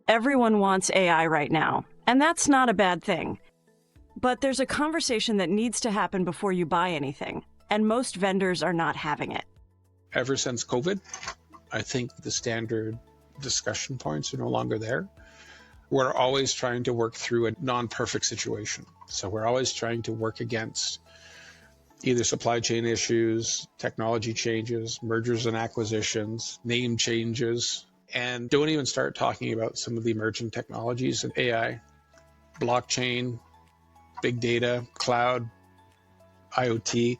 Everyone wants AI right now, and that's not a bad thing. But there's a conversation that needs to happen before you buy anything, and most vendors are not having it. Ever since COVID, I think the standard discussion points are no longer there. We're always trying to work through a non-perfect situation. So we're always trying to work against either supply chain issues, technology changes, mergers and acquisitions, name changes, and don't even start talking about some of the emerging technologies in AI, blockchain, big data, cloud, IoT.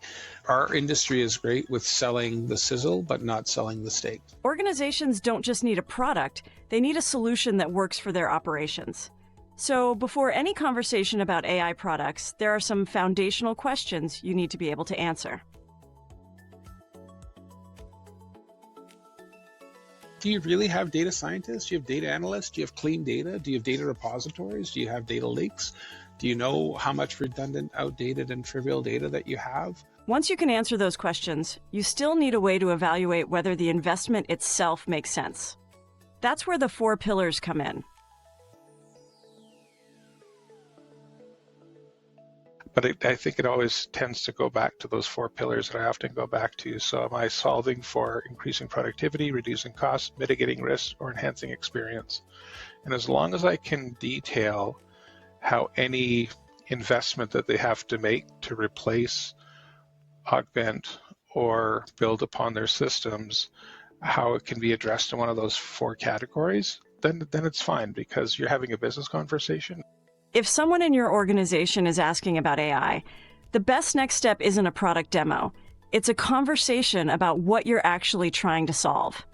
Our industry is great with selling the sizzle, but not selling the steak. Organizations don't just need a product, they need a solution that works for their operations. So before any conversation about AI products, there are some foundational questions you need to be able to answer. Do you really have data scientists? Do you have data analysts? Do you have clean data? Do you have data repositories? Do you have data lakes? Do you know how much redundant, outdated, and trivial data that you have? Once you can answer those questions, you still need a way to evaluate whether the investment itself makes sense. That's where the 4 pillars come in. But I think it always tends to go back to those 4 pillars that I often go back to. So am I solving for increasing productivity, reducing costs, mitigating risks, or enhancing experience? And as long as I can detail how any investment that they have to make to replace, augment, or build upon their systems, how it can be addressed in one of those 4 categories, then it's fine, because you're having a business conversation. If someone in your organization is asking about AI, the best next step isn't a product demo. It's a conversation about what you're actually trying to solve.